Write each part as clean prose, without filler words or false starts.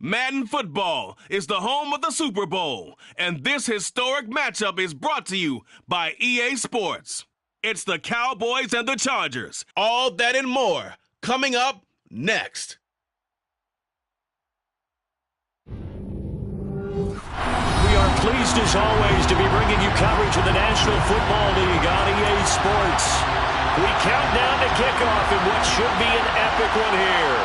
Madden Football is the home of the Super Bowl, and this historic matchup is brought to you by EA Sports. It's the Cowboys and the Chargers. All that and more coming up next. We are pleased as always to be bringing you coverage of the National Football League on EA Sports. We count down to kickoff in what should be an epic one here,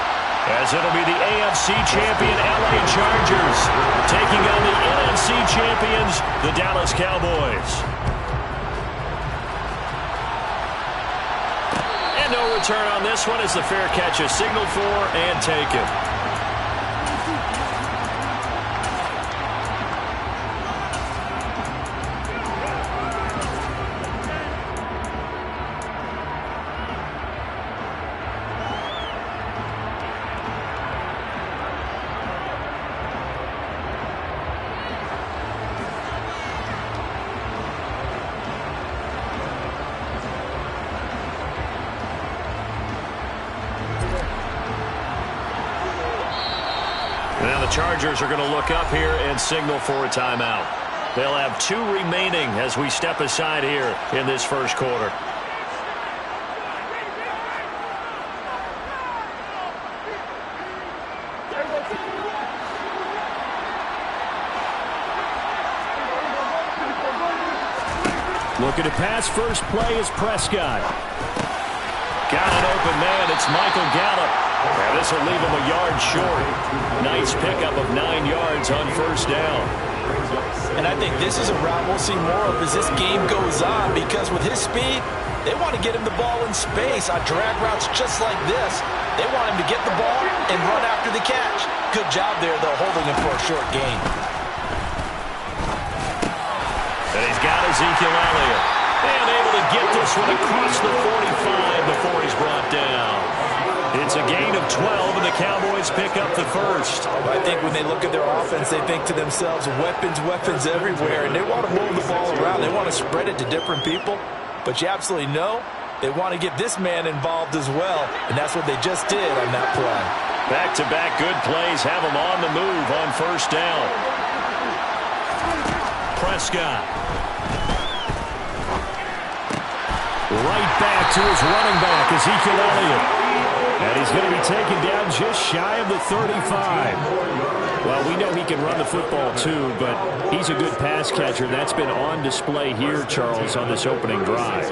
as it'll be the AFC champion LA Chargers taking on the NFC champions, the Dallas Cowboys. And no return on this one as the fair catch is signaled for and taken. Now the Chargers are going to look up here and signal for a timeout. They'll have 2 remaining as we step aside here in this first quarter. Looking to pass, first play is Prescott. Got an open man, it's Michael Gallup. And this will leave him a yard short. Nice pickup of 9 yards on first down. And I think this is a route we'll see more of as this game goes on, because with his speed, they want to get him the ball in space on drag routes just like this. They want him to get the ball and run after the catch. Good job there, though, holding him for a short gain. And he's got Ezekiel Elliott. And able to get this one across the 45 before he's brought down. It's a gain of 12, and the Cowboys pick up the first. I think when they look at their offense, they think to themselves, weapons, weapons everywhere, and they want to move the ball around. They want to spread it to different people, but you absolutely know they want to get this man involved as well, and that's what they just did on that play. Back-to-back good plays have them on the move on first down. Prescott. Right back to his running back, Ezekiel Elliott. And he's going to be taken down just shy of the 35. Well, we know he can run the football too, but he's a good pass catcher. That's been on display here, Charles, on this opening drive.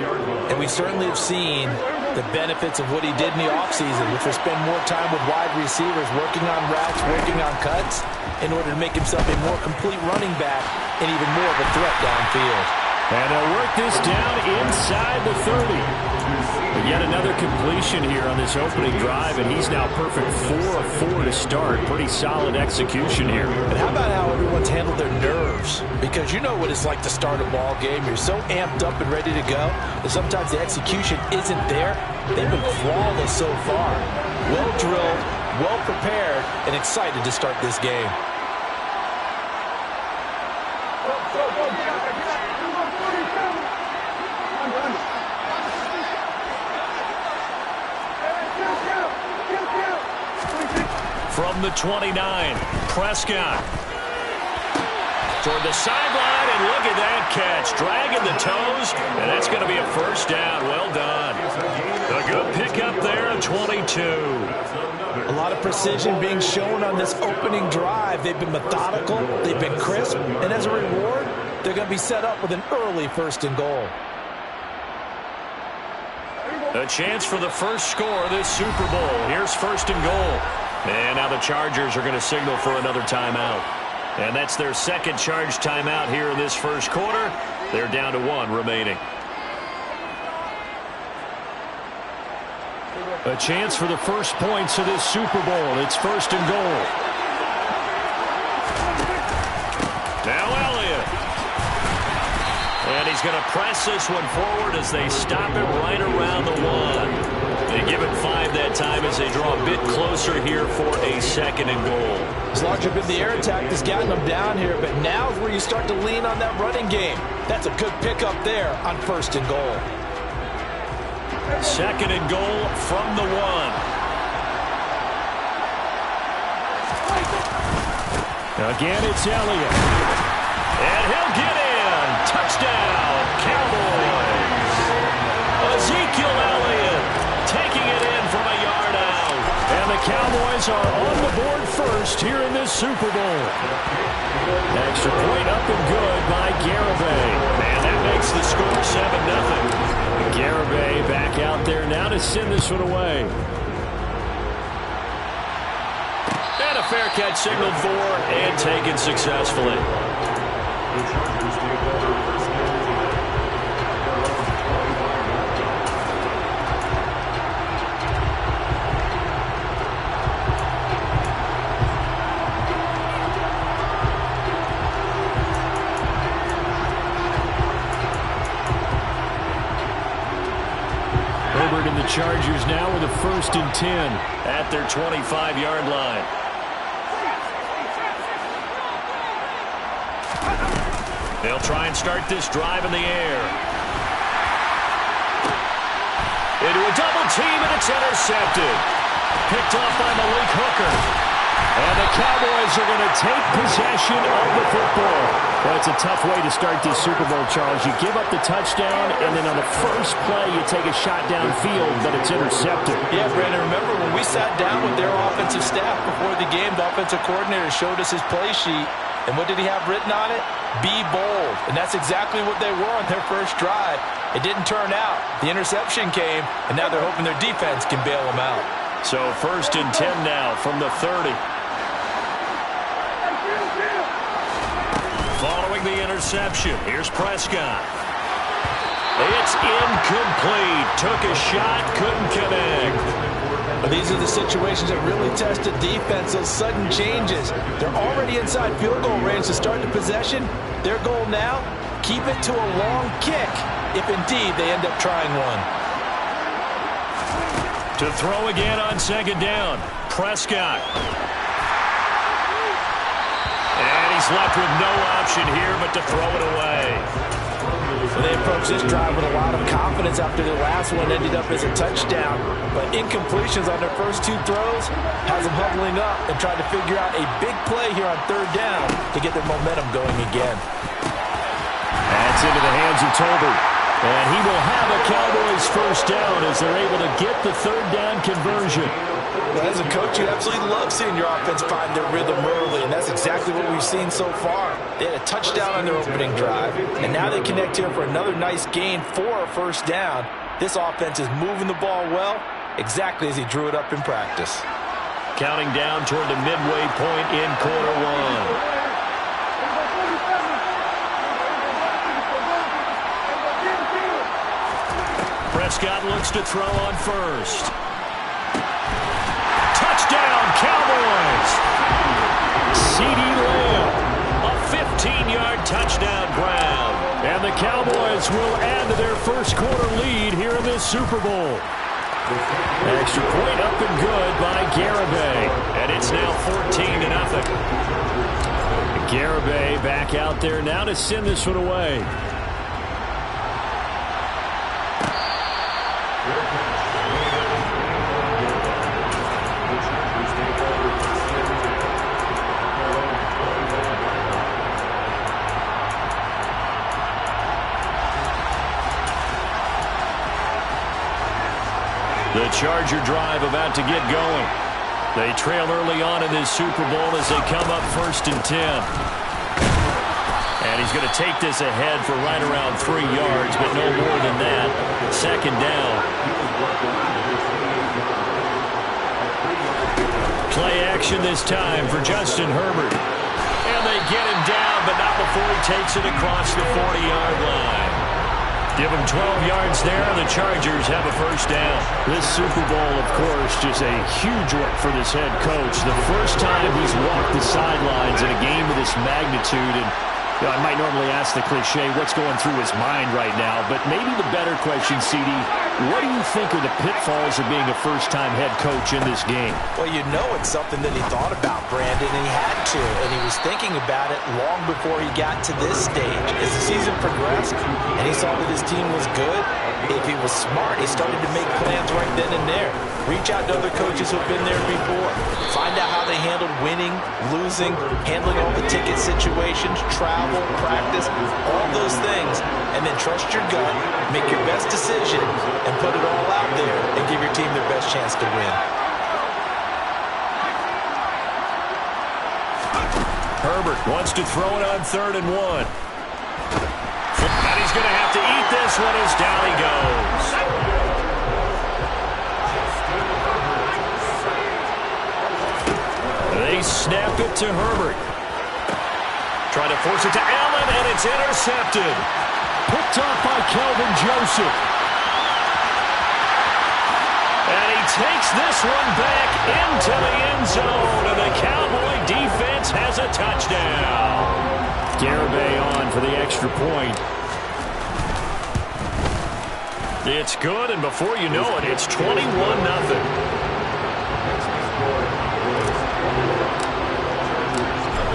And we certainly have seen the benefits of what he did in the offseason, which was spend more time with wide receivers, working on routes, working on cuts, in order to make himself a more complete running back and even more of a threat downfield. And they'll work this down inside the 30. But yet another completion here on this opening drive, and he's now perfect 4 of 4 to start. Pretty solid execution here. And how about how everyone's handled their nerves? Because you know what it's like to start a ball game. You're so amped up and ready to go, and sometimes the execution isn't there. They've been flawless so far. Well drilled, well prepared, and excited to start this game. From the 29, Prescott. Toward the sideline, and look at that catch. Dragging the toes, and that's going to be a first down. Well done. A good pickup there at 22. A lot of precision being shown on this opening drive. They've been methodical, they've been crisp, and as a reward, they're going to be set up with an early first and goal. A chance for the first score of this Super Bowl. Here's first and goal. And now the Chargers are going to signal for another timeout. And that's their second charge timeout here in this first quarter. They're down to 1 remaining. A chance for the first points of this Super Bowl. It's first and goal. Now Elliott. And he's going to press this one forward as they stop it right around the 1. They give it 5 that time as they draw a bit closer here for a second and goal. As long as you've been the air attack that's gotten them down here, but now is where you start to lean on that running game. That's a good pickup there on first and goal. Second and goal from the 1. Again, it's Elliott. And he'll get in. Touchdown, Cowboys. Ezekiel Elliott taking it in from a yard out. And the Cowboys are on the board first here in this Super Bowl. Extra point up and good by Garibay. And that makes the score 7-0. Garibay back out there now to send this one away. And a fair catch signaled for and taken successfully. Herbert and the Chargers now with a 1st and 10 at their 25-yard line. They'll try and start this drive in the air. Into a double team, and it's intercepted. Picked off by Malik Hooker. And the Cowboys are going to take possession of the football. Well, it's a tough way to start this Super Bowl, Charles. You give up the touchdown, and then on the first play, you take a shot downfield, but it's intercepted. Yeah, Brandon, remember when we sat down with their offensive staff before the game, the offensive coordinator showed us his play sheet, and what did he have written on it? Be bold. And that's exactly what they were on their first drive. It didn't turn out. The interception came, and now they're hoping their defense can bail them out. So 1st and 10 now from the 30. Following the interception, here's Prescott. It's incomplete. Took a shot, couldn't connect. These are the situations that really test the defense, those sudden changes. They're already inside field goal range to start the possession. Their goal now, keep it to a long kick, if indeed they end up trying one. To throw again on 2nd down, Prescott. And he's left with no option here but to throw it away. Well, they approached this drive with a lot of confidence after the last one ended up as a touchdown. But incompletions on their first 2 throws has them huddling up and trying to figure out a big play here on 3rd down to get their momentum going again. That's into the hands of Tolbert. And he will have a Cowboys 1st down as they're able to get the 3rd down conversion. Well, as a coach, you absolutely love seeing your offense find their rhythm early, and that's exactly what we've seen so far. They had a touchdown on their opening drive, and now they connect here for another nice gain for a 1st down. This offense is moving the ball well, exactly as he drew it up in practice. Counting down toward the midway point in quarter 1. Prescott looks to throw on 1st. Touchdown, Cowboys! CeeDee Lamb, a 15-yard touchdown grab. And the Cowboys will add to their 1st quarter lead here in this Super Bowl. Extra point up and good by Garibay. And it's now 14-0. Garibay back out there now to send this one away. The Charger drive about to get going. They trail early on in this Super Bowl as they come up 1st and 10. And he's going to take this ahead for right around 3 yards, but no more than that. 2nd down. Play action this time for Justin Herbert. And they get him down, but not before he takes it across the 40-yard line. Give him 12 yards there, and the Chargers have a 1st down. This Super Bowl, of course, just a huge one for this head coach. The first time he's walked the sidelines in a game of this magnitude. And you know, I might normally ask the cliche, what's going through his mind right now? But maybe the better question, CD, What do you think are the pitfalls of being a first-time head coach in this game? Well, you know it's something that he thought about, Brandon, and he had to. And he was thinking about it long before he got to this stage. As the season progressed and he saw that his team was good, if he was smart, he started to make plans right then and there. Reach out to other coaches who have been there before. Find out how they handled winning, losing, handling all the ticket situations, travel, practice, all those things. And then trust your gut, make your best decision, and put it all out there and give your team their best chance to win. Herbert wants to throw it on 3rd and 1. And he's going to have to eat this one as down he goes. They snap it to Herbert. Trying to force it to Allen, and it's intercepted. Picked off by Kelvin Joseph. And he takes this one back into the end zone, and the Cowboy defense has a touchdown. Garibay on for the extra point. It's good, and before you know it, it's 21-0.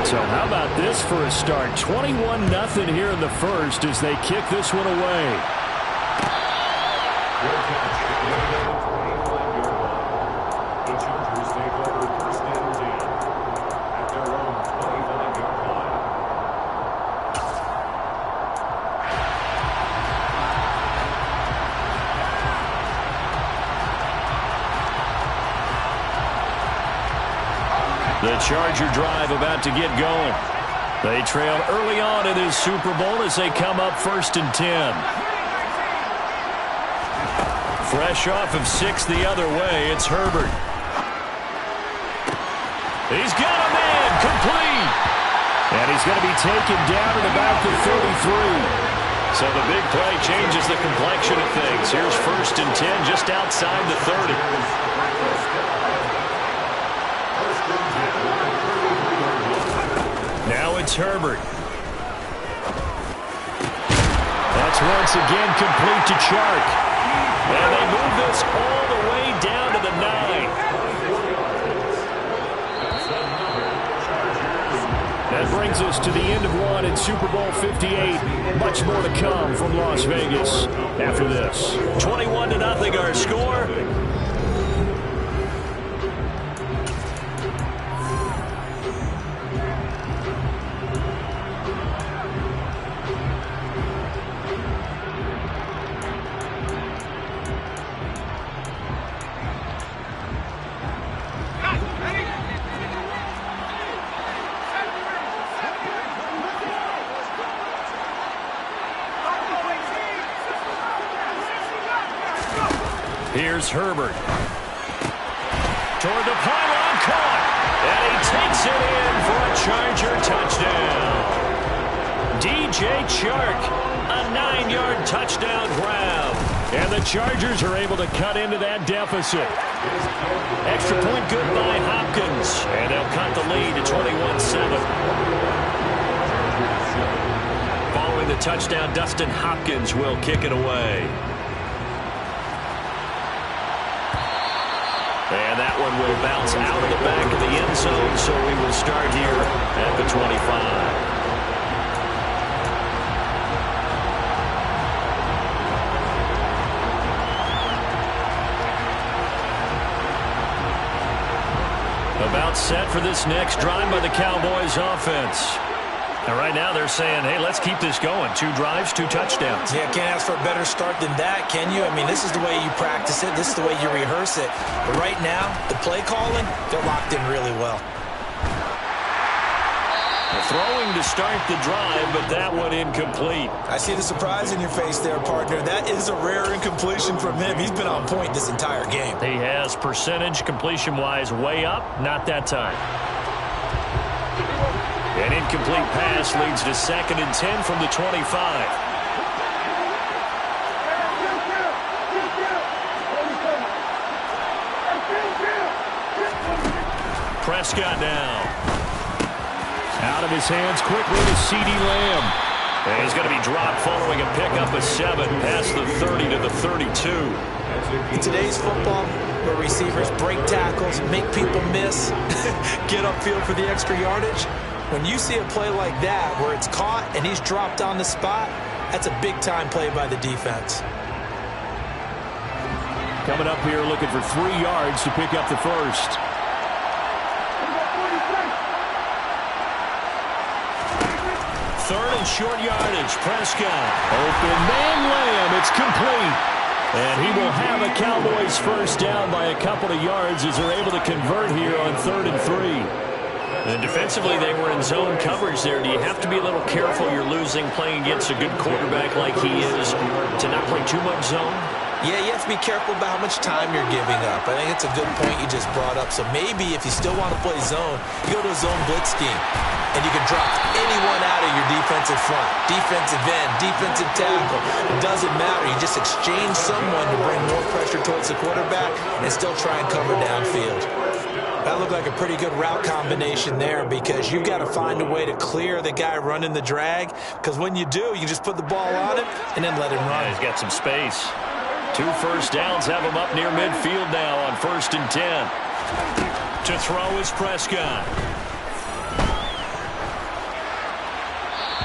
So how about this for a start? 21-0 here in the first as they kick this one away. The Charger drive about to get going. They trailed early on in this Super Bowl as they come up 1st and 10. Fresh off of 6 the other way, it's Herbert. He's got a man, complete. And he's going to be taken down at about the 33. So the big play changes the complexion of things. Here's 1st and 10 just outside the 30. Now it's Herbert. That's once again complete to Chark. And they move this all the way down to the 9. That brings us to the end of one in Super Bowl 58. Much more to come from Las Vegas after this. 21-0 our score. Here's Herbert. Toward the pylon, caught. And he takes it in for a Charger touchdown. DJ Chark, a 9-yard touchdown grab. And the Chargers are able to cut into that deficit. Extra point good by Hopkins. And they'll cut the lead to 21-7. Following the touchdown, Dustin Hopkins will kick it away. And that one will bounce out of the back of the end zone, so we will start here at the 25. About set for this next drive by the Cowboys offense. And right now they're saying, hey, let's keep this going. 2 drives, 2 touchdowns. Yeah, can't ask for a better start than that, can you? I mean, this is the way you practice it. This is the way you rehearse it. But right now, the play calling, they're locked in really well. Throwing to start the drive, but that one incomplete. I see the surprise in your face there, partner. That is a rare incompletion from him. He's been on point this entire game. He has percentage completion-wise way up, not that time. An incomplete pass leads to 2nd and 10 from the 25. Prescott now. Out of his hands quickly to CeeDee Lamb. And he's going to be dropped following a pickup of 7 past the 30 to the 32. In today's football, where receivers break tackles, make people miss, get upfield for the extra yardage, when you see a play like that where it's caught and he's dropped on the spot, that's a big-time play by the defense. Coming up here looking for 3 yards to pick up the first. Third and short yardage. Prescott. Open man Lamb. It's complete. And he will have a Cowboys first down by a couple of yards as they're able to convert here on 3rd and 3. And defensively, they were in zone coverage there. Do you have to be a little careful you're losing playing against a good quarterback like he is to not play too much zone? Yeah, you have to be careful about how much time you're giving up. I think it's a good point you just brought up. So maybe if you still want to play zone, you go to a zone blitz scheme. And you can drop anyone out of your defensive front, defensive end, defensive tackle. It doesn't matter. You just exchange someone to bring more pressure towards the quarterback and still try and cover downfield. That looked like a pretty good route combination there because you've got to find a way to clear the guy running the drag, because when you do, you just put the ball on him and then let him run. Yeah, he's got some space. 2 first downs have him up near midfield now on 1st and 10. To throw is Prescott.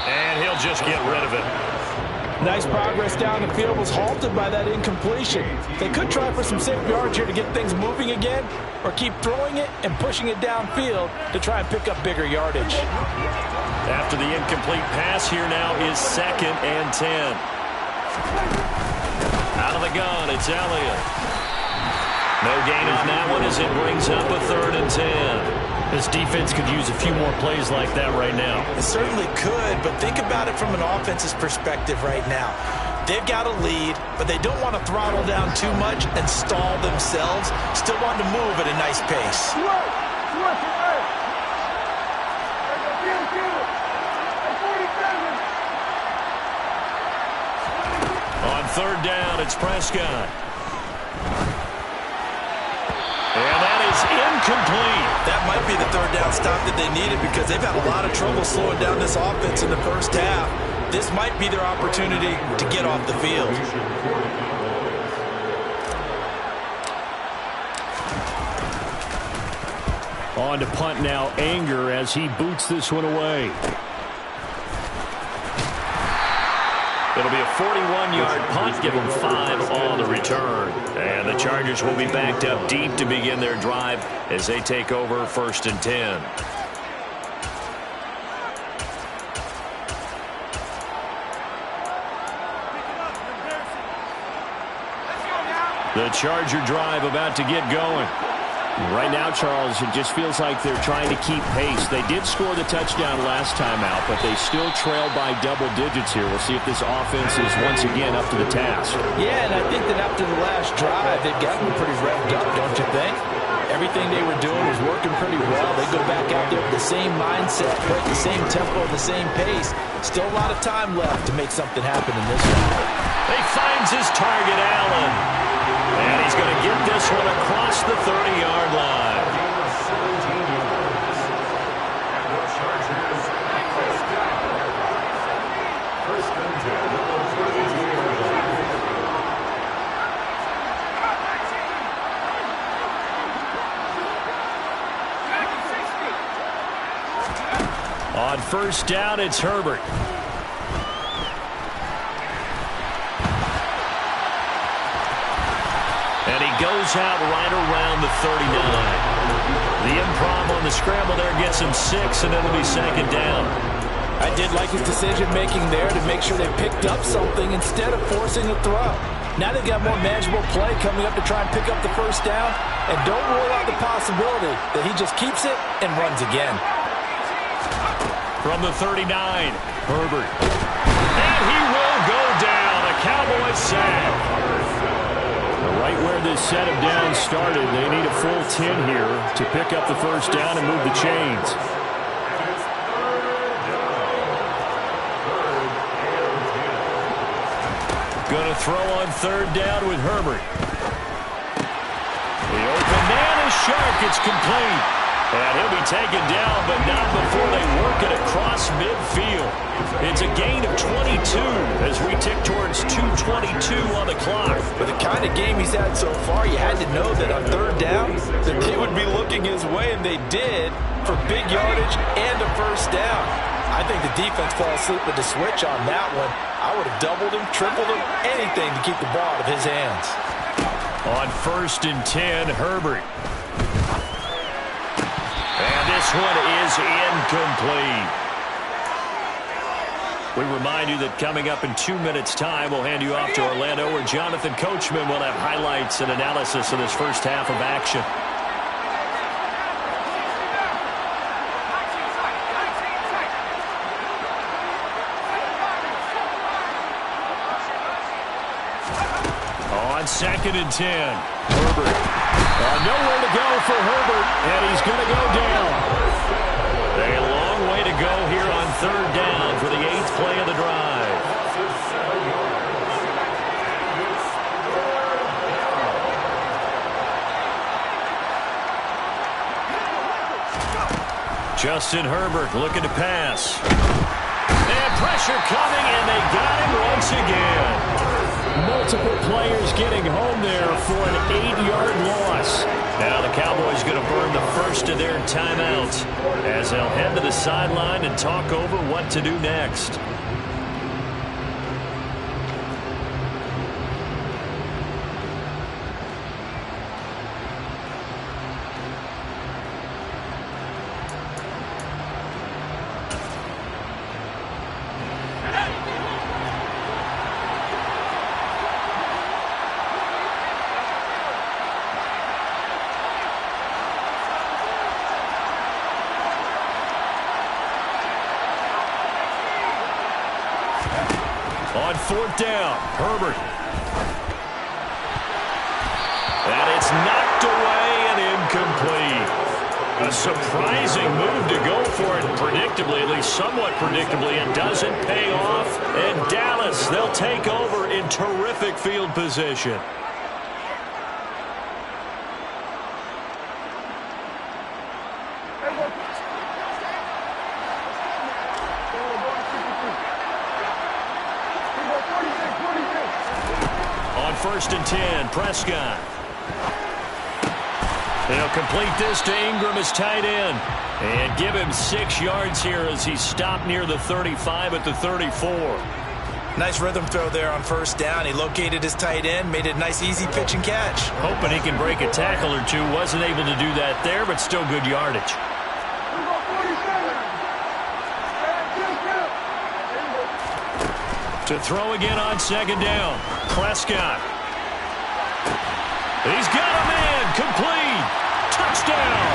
And he'll just get rid of it. Nice progress down the field, was halted by that incompletion. They could try for some safe yards here to get things moving again, or keep throwing it and pushing it downfield to try and pick up bigger yardage. After the incomplete pass, here now is 2nd and 10. Out of the gun, it's Elliott. No gain on that one as it brings up a 3rd and 10. This defense could use a few more plays like that right now. It certainly could, but think about it from an offense's perspective right now. They've got a lead, but they don't want to throttle down too much and stall themselves. Still want to move at a nice pace. On 3rd down, it's Prescott. And that is incomplete. That might be the 3rd down stop that they needed because they've had a lot of trouble slowing down this offense in the first half. This might be their opportunity to get off the field. On to punt now, Anger, as he boots this one away. It'll be a 41-yard punt, give them 5 on the return. And the Chargers will be backed up deep to begin their drive as they take over 1st and 10. The Charger drive about to get going. Right now, Charles, it just feels like they're trying to keep pace. They did score the touchdown last time out, but they still trail by double digits here. We'll see if this offense is once again up to the task. Yeah, and I think that after the last drive, they've gotten pretty revved up, don't you think? Everything they were doing was working pretty well. They go back out there with the same mindset, play at the same tempo, the same pace. Still a lot of time left to make something happen in this one. He finds his target, Allen. And he's going to get this one across the 30-yard line. On 1st down, it's Herbert. And he goes out right around the 39. The improv on the scramble there gets him 6, and it'll be 2nd down. I did like his decision-making there to make sure they picked up something instead of forcing a throw. Now they've got more manageable play coming up to try and pick up the 1st down, and don't rule out the possibility that he just keeps it and runs again. From the 39, Herbert. And he will go down. A Cowboys sack. Right where this set of downs started, they need a full 10 here to pick up the 1st down and move the chains. Going to throw on 3rd down with Herbert. The open man is sharp. It's complete. And he'll be taken down, but not before they work it across midfield. It's a gain of 22 as we tick towards 2:22 on the clock. For the kind of game he's had so far, you had to know that on third down, that they would be looking his way, and they did, for big yardage and a first down. I think the defense fell asleep with the switch on that one. I would have doubled him, tripled him, anything to keep the ball out of his hands. On 1st and 10, Herbert. And this one is incomplete. We remind you that coming up in 2 minutes' time, we'll hand you off to Orlando, where Jonathan Coachman will have highlights and analysis of this first half of action. On 2nd and 10, Herbert. Nowhere to go for Herbert, and he's going to go down. A long way to go here on 3rd down for the 8th play of the drive. Justin Herbert looking to pass. And pressure coming, and they got him once again. Multiple players getting home there for an 8-yard loss. Now the Cowboys going to burn the first of their timeouts as they'll head to the sideline and talk over what to do next. On 4th down, Herbert. And it's knocked away and incomplete. A surprising move to go for it predictably, at least somewhat predictably. It doesn't pay off. And Dallas, they'll take over in terrific field position. On 1st and 10, Prescott. They'll complete this to Ingram as tight end. And give him 6 yards here as he stopped near the 35 at the 34. Nice rhythm throw there on 1st down. He located his tight end, made it a nice easy pitch and catch. Hoping he can break a tackle or two. Wasn't able to do that there, but still good yardage. To throw again on 2nd down. Prescott. He's got a man. Complete. Touchdown.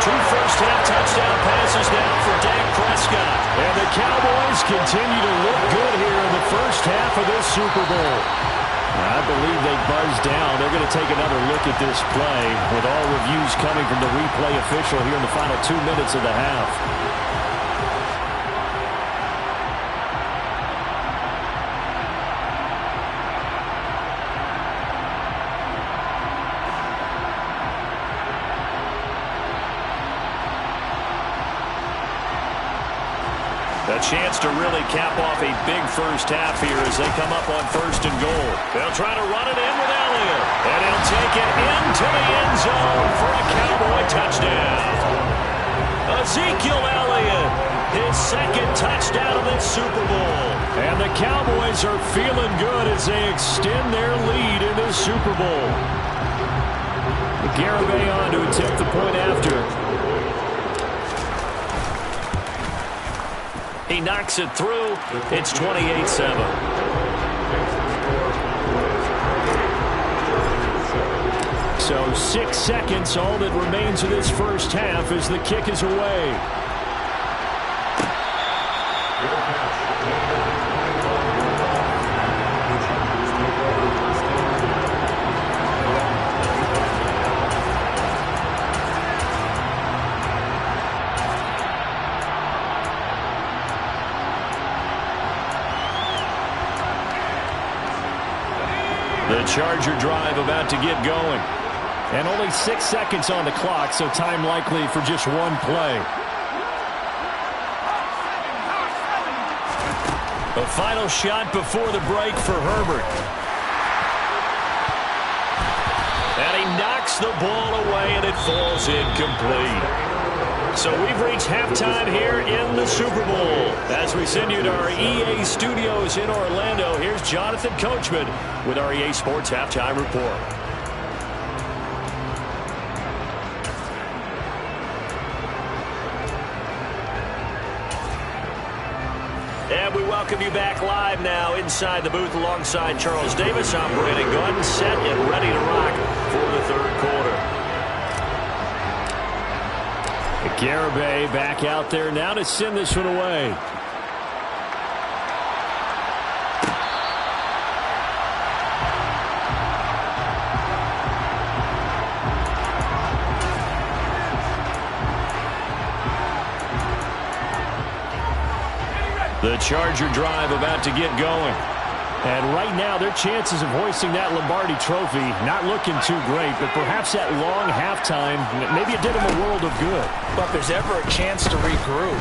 2 first-half touchdown passes now for Dak Prescott. And the Cowboys continue to look good here in the first half of this Super Bowl. I believe they buzzed down. They're going to take another look at this play with all reviews coming from the replay official here in the final 2 minutes of the half. A chance to really cap off a big first half here as they come up on 1st and goal. They'll try to run it in with Elliott. And he'll take it into the end zone for a Cowboy touchdown. Ezekiel Elliott, his 2nd touchdown of this Super Bowl. And the Cowboys are feeling good as they extend their lead in this Super Bowl. Garibay on to attempt the point after. He knocks it through. It's 28-7. So 6 seconds, all that remains of this first half as the kick is away. The Charger drive about to get going. And only 6 seconds on the clock, so time likely for just one play. The final shot before the break for Herbert. And he knocks the ball away, and it falls incomplete. So we've reached halftime here in the Super Bowl. As we send you to our EA studios in Orlando, here's Jonathan Coachman with our EA Sports Halftime Report. And we welcome you back live now inside the booth alongside Charles Davis. I'm Brandon Gunn, set and ready to rock for the third quarter. Garibay back out there now to send this one away. The Charger drive about to get going. And right now, their chances of hoisting that Lombardi trophy not looking too great, but perhaps that long halftime, maybe it did them a world of good. But if there's ever a chance to regroup,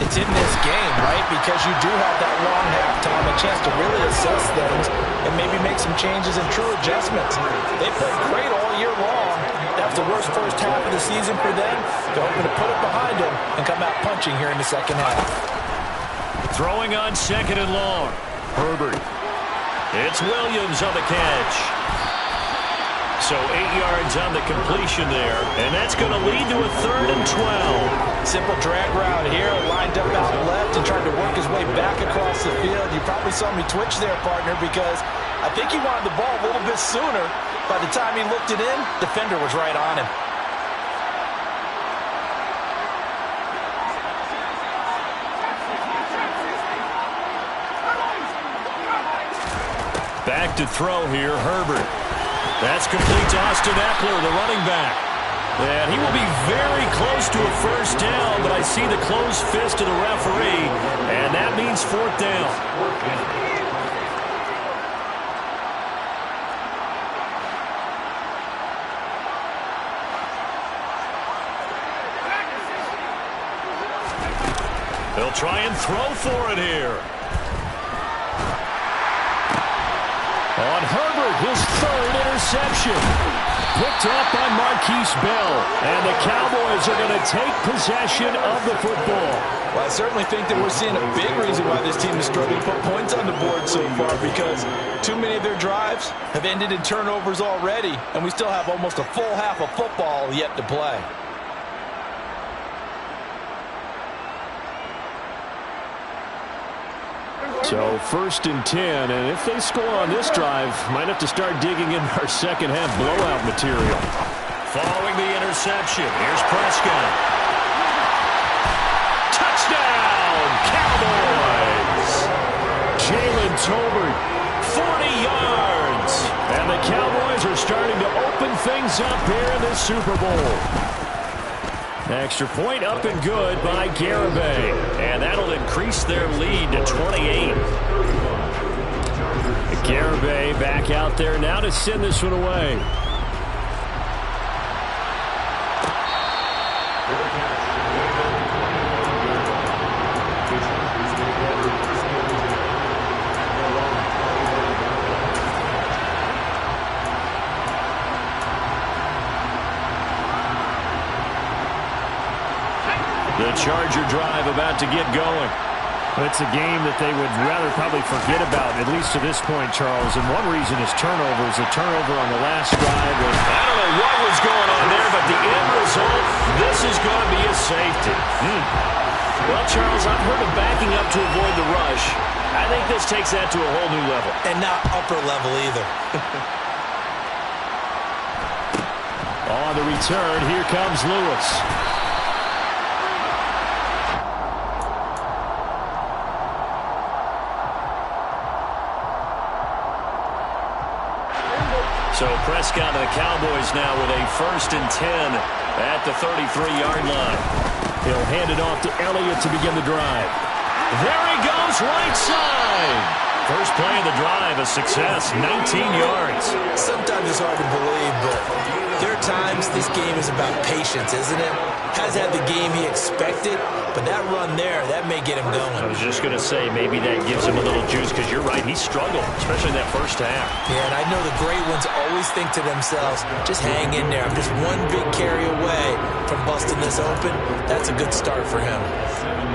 it's in this game, right? Because you do have that long halftime, a chance to really assess things and maybe make some changes and true adjustments. They played great all year long. That was the worst first half of the season for them. They're hoping to put it behind them and come out punching here in the second half. Throwing on second and long. Herbert. It's Williams on the catch. So 8 yards on the completion there, and that's going to lead to a 3rd and 12. Simple drag route here, lined up out left and tried to work his way back across the field. You probably saw me twitch there, partner, because I think he wanted the ball a little bit sooner. By the time he looked it in, defender was right on him. Back to throw here, Herbert. That's complete to Austin Eckler, the running back. And he will be very close to a first down, but I see the closed fist of the referee, and that means 4th down. They'll try and throw for it here. On Herbert, his 3rd interception. Picked up by Marquise Bell. And the Cowboys are going to take possession of the football. Well, I certainly think that we're seeing a big reason why this team is struggling to put points on the board so far, because too many of their drives have ended in turnovers already, and we still have almost a full half of football yet to play. So 1st and 10, and if they score on this drive, might have to start digging in our second half blowout material. Following the interception, here's Prescott. Touchdown, Cowboys! Jalen Tolbert, 40 yards. And the Cowboys are starting to open things up here in the Super Bowl. Extra point up and good by Garibay. And that'll increase their lead to 28. Garibay back out there now to send this one away. The Charger drive about to get going. It's a game that they would rather probably forget about, at least to this point, Charles. And one reason is turnovers. A turnover on the last drive. And I don't know what was going on there, but the end result, this is going to be a safety. Well, Charles, I've heard of backing up to avoid the rush. I think this takes that to a whole new level. And not upper level either. On the return, here comes Lewis. So Prescott and the Cowboys now with a 1st and 10 at the 33-yard line. He'll hand it off to Elliott to begin the drive. There he goes, right side. First play of the drive, a success, 19 yards. Sometimes it's hard to believe, but there are times this game is about patience, isn't it? Hasn't had the game he expected, but that run there, that may get him going. I was just going to say, maybe that gives him a little juice, because you're right, he struggled, especially in that first half. Yeah, and I know the great ones always think to themselves, just hang in there. I'm just one big carry away from busting this open. That's a good start for him.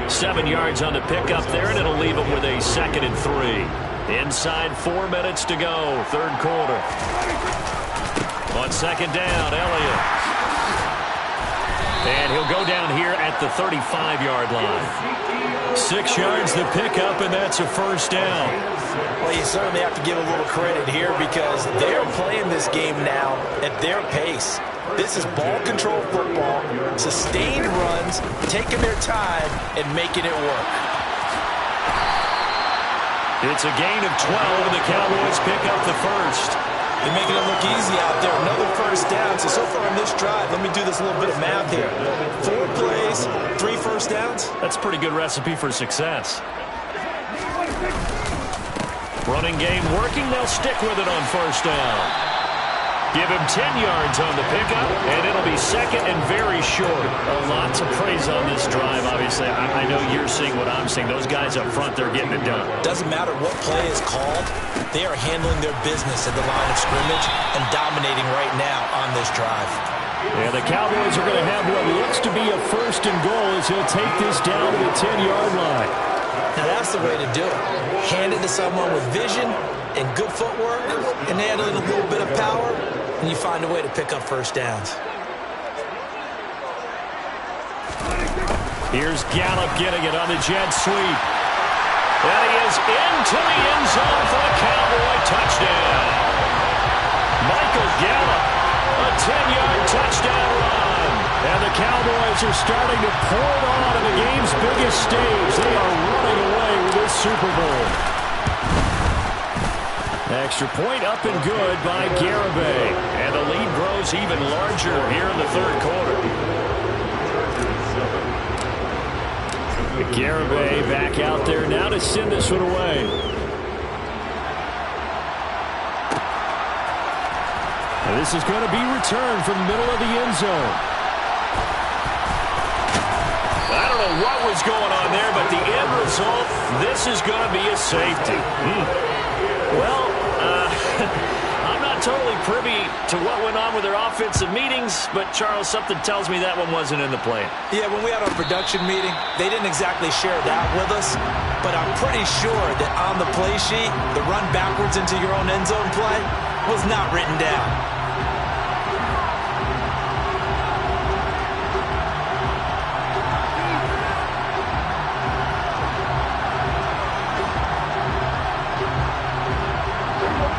7 yards on the pickup there, and it'll leave him with a 2nd and 3. Inside 4 minutes to go, third quarter. On 2nd down, Elliott. And he'll go down here at the 35-yard line. 6 yards the pickup, and that's a first down. Well, you certainly have to give a little credit here because they're playing this game now at their pace. This is ball control football, sustained runs, taking their time, and making it work. It's a gain of 12, and the Cowboys pick up the first. They're making it look easy out there. Another first down. So far in this drive, let me do this little bit of math here. 4 plays, 3 first downs. That's a pretty good recipe for success. Running game working. They'll stick with it on first down. Give him 10 yards on the pickup, and it'll be 2nd and very short. A lot to praise on this drive, obviously. I know you're seeing what I'm seeing. Those guys up front, they're getting it done. Doesn't matter what play is called. They are handling their business at the line of scrimmage and dominating right now on this drive. Yeah, the Cowboys are going to have what looks to be a 1st and goal as he'll take this down to the 10-yard line. Now, that's the way to do it. Hand it to someone with vision and good footwork and handling a little bit of power, and you find a way to pick up first downs. Here's Gallup getting it on the jet sweep. And he is into the end zone for a Cowboy touchdown. Michael Gallup, a 10-yard touchdown run. And the Cowboys are starting to pour it on in the game's biggest stage. They are running away with this Super Bowl. Extra point up and good by Garibay. And the lead grows even larger here in the third quarter. Garibay back out there now to send this one away. And this is going to be returned from the middle of the end zone. I don't know what was going on there, but the end result, this is going to be a safety. Well, I'm not totally privy to what went on with their offensive meetings, but, Charles, something tells me that one wasn't in the plan. Yeah, when we had our production meeting, they didn't exactly share that with us, but I'm pretty sure that on the play sheet, the run backwards into your own end zone play was not written down.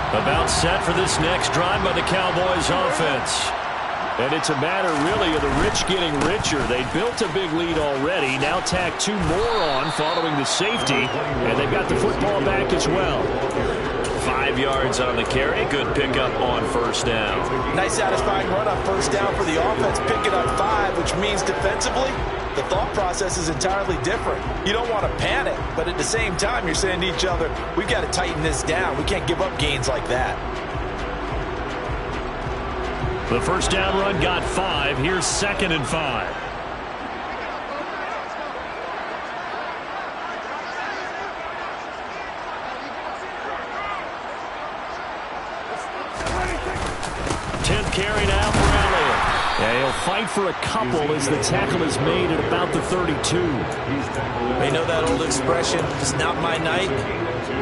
About set for this next drive by the Cowboys offense. And it's a matter, really, of the rich getting richer. They built a big lead already. Now tack 2 more on following the safety. And they've got the football back as well. 5 yards on the carry. Good pickup on first down. Nice satisfying run on first down for the offense. Picking up 5, which means defensively, the thought process is entirely different. You don't want to panic, but at the same time, you're saying to each other, we've got to tighten this down. We can't give up gains like that. The first down run got 5. Here's 2nd and 5. Carry now for Elliott. Yeah, he'll fight for a couple as the tackle is made at about the 32. They know that old expression, it's not my night.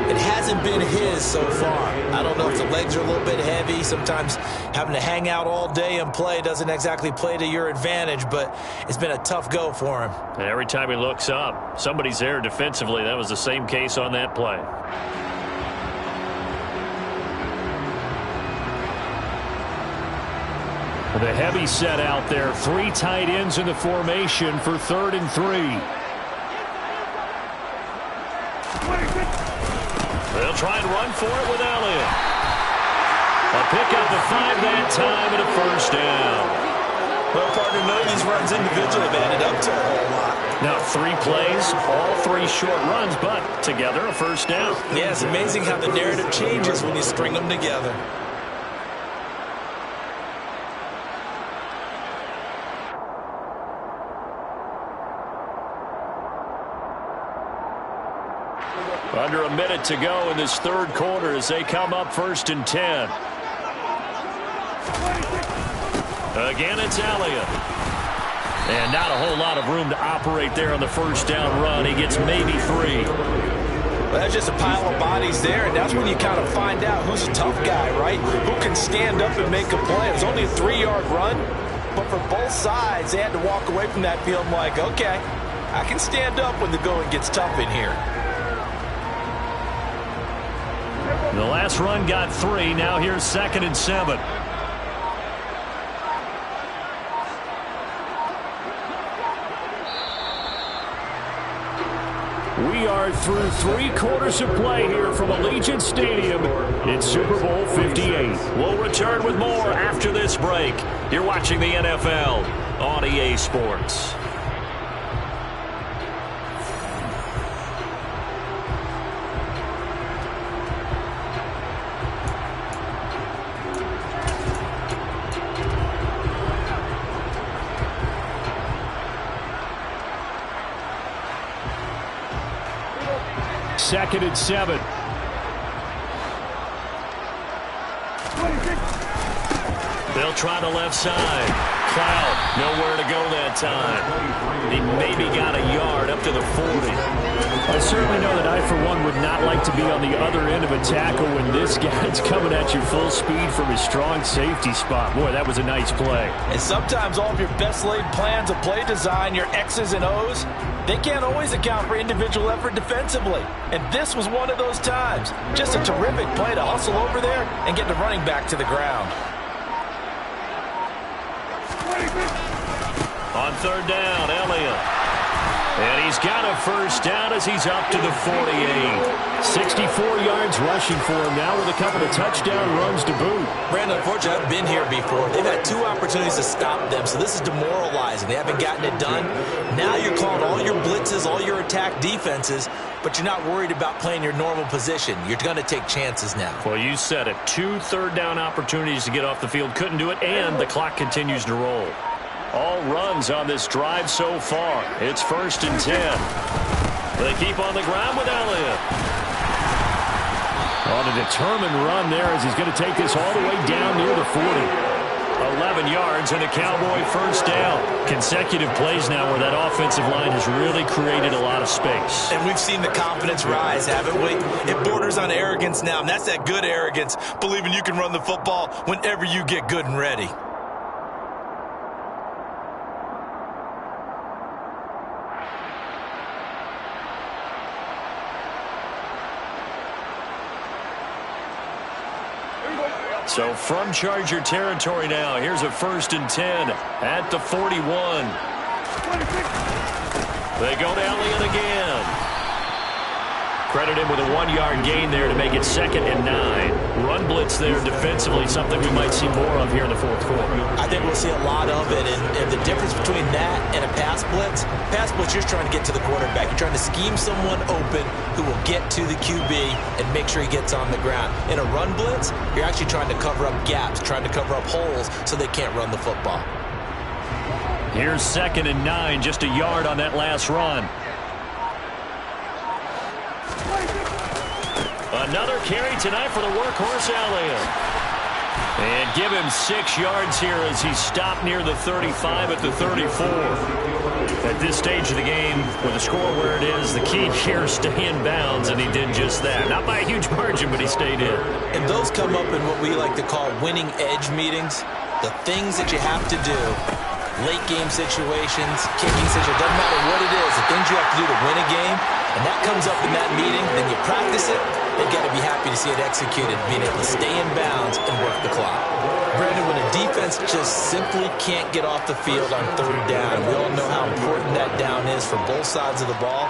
It hasn't been his so far. I don't know if the legs are a little bit heavy. Sometimes having to hang out all day and play doesn't exactly play to your advantage, but it's been a tough go for him. And every time he looks up, somebody's there defensively. That was the same case on that play. The heavy set out there. 3 tight ends in the formation for 3rd and 3. They'll try and run for it with Elliott. A pickup of 5 that time and a first down. Well, partner, none of these runs individually have added up to a whole lot. Now 3 plays, all 3 short runs, but together a first down. Yeah, it's amazing how the narrative changes when you string them together. Under a minute to go in this third quarter as they come up 1st and 10. Again, it's Elliott. And not a whole lot of room to operate there on the first down run. He gets maybe 3. Well, that's just a pile of bodies there, and that's when you kind of find out who's a tough guy, right? Who can stand up and make a play. It was only a 3-yard run, but for both sides, they had to walk away from that field like, okay, I can stand up when the going gets tough in here. The last run got 3. Now here's 2nd and 7. We are through 3 quarters of play here from Allegiant Stadium. It's Super Bowl 58. We'll return with more after this break. You're watching the NFL on EA Sports. Second and 7. They'll try the left side. Cloud, nowhere to go that time. He maybe got a yard up to the 40. I certainly know that I, for one, would not like to be on the other end of a tackle when this guy's coming at you full speed from his strong safety spot. Boy, that was a nice play. And sometimes all of your best laid plans of play design, your X's and O's, they can't always account for individual effort defensively. And this was one of those times. Just a terrific play to hustle over there and get the running back to the ground. On 3rd down, Elliott. And he's got a first down as he's up to the 48. 64 yards rushing for him now with a couple of touchdown runs to boot. Brandon, unfortunately, I've been here before. They've had 2 opportunities to stop them, so this is demoralizing. They haven't gotten it done. Now you're calling all your blitzes, all your attack defenses, but you're not worried about playing your normal position. You're going to take chances now. Well, you said it. 2 third-down opportunities to get off the field. Couldn't do it, and the clock continues to roll. All runs on this drive so far. It's 1st and 10. They keep on the ground with Elliott. On a determined run there as he's going to take this all the way down near the 40. 11 yards and a Cowboy first down. Consecutive plays now where that offensive line has really created a lot of space. And we've seen the confidence rise, haven't we? It borders on arrogance now, and that's that good arrogance, believing you can run the football whenever you get good and ready. So from Charger territory now, here's a 1st and 10 at the 41. They go to Elliott again. Credit him with a 1-yard gain there to make it 2nd and 9. Run blitz there defensively, something we might see more of here in the 4th quarter. I think we'll see a lot of it, and the difference between that and a pass blitz, you're trying to get to the quarterback. You're trying to scheme someone open who will get to the QB and make sure he gets on the ground. In a run blitz, you're actually trying to cover up gaps, trying to cover up holes so they can't run the football. Here's 2nd and 9, just a yard on that last run. Another carry tonight for the workhorse Elliott. And give him 6 yards here as he stopped near the 35 at the 34. At this stage of the game, with the score where it is, the key here is stay in bounds, and he did just that. Not by a huge margin, but he stayed in. And those come up in what we like to call winning edge meetings. The things that you have to do, late game situations, kicking situations, doesn't matter what it is, the things you have to do to win a game, and that comes up in that meeting, then you practice it. They've got to be happy to see it executed, being able to stay in bounds and work the clock. Brandon, when a defense just simply can't get off the field on 3rd down, we all know how important that down is for both sides of the ball.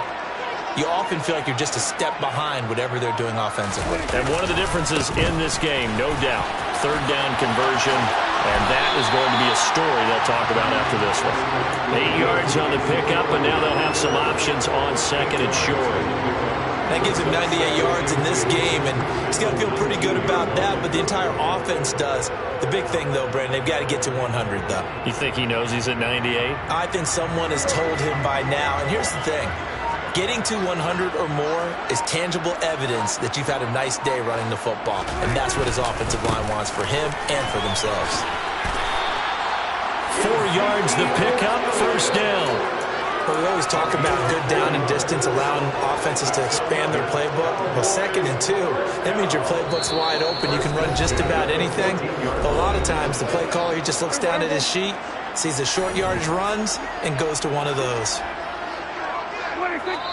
You often feel like you're just a step behind whatever they're doing offensively. And one of the differences in this game, no doubt, 3rd down conversion, And that is going to be a story they'll talk about after this one. 8 yards on the pickup, and now they'll have some options on second and short. That gives him 98 yards in this game, and he's got to feel pretty good about that, but the entire offense does. The big thing, though, Brandon, they've got to get to 100, though. You think he knows he's at 98? I think someone has told him by now, and here's the thing. Getting to 100 or more is tangible evidence that you've had a nice day running the football, and that's what his offensive line wants for him and for themselves. 4 yards the pickup, first down. Well, we always talk about good down and distance, allowing offenses to expand their playbook. Well, 2nd and 2, that means your playbook's wide open. You can run just about anything. But a lot of times, the play caller, he just looks down at his sheet, sees the short yardage runs, and goes to one of those.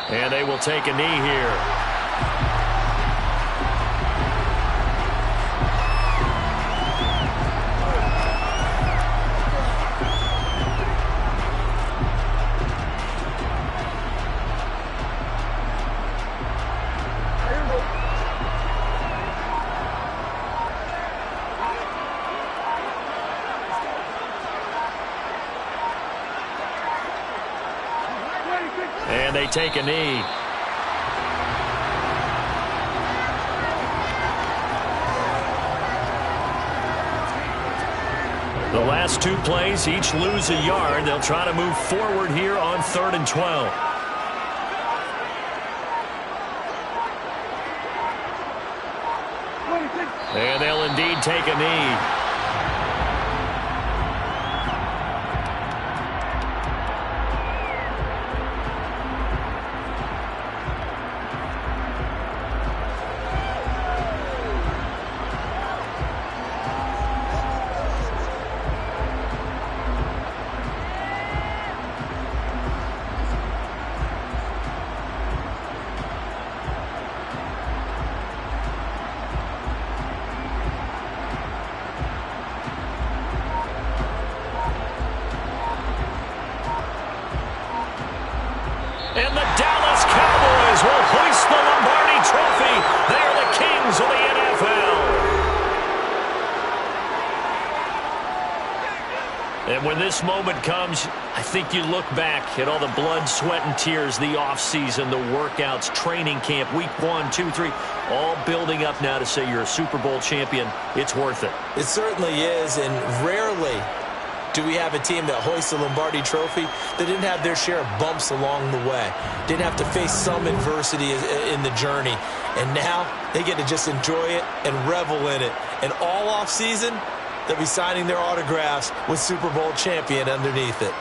And they will take a knee here. And they take a knee. The last 2 plays, each lose a yard. They'll try to move forward here on 3rd and 12. And they'll indeed take a knee. And the Dallas Cowboys will hoist the Lombardi Trophy. They are the kings of the NFL. And when this moment comes, I think you look back at all the blood, sweat, and tears, the offseason, the workouts, training camp, week 1, 2, 3, all building up now to say you're a Super Bowl champion. It's worth it. It certainly is, and rarely do we have a team that hoists the Lombardi Trophy that didn't have their share of bumps along the way, didn't have to face some adversity in the journey, and now they get to just enjoy it and revel in it. And all off season, they'll be signing their autographs with Super Bowl champion underneath it.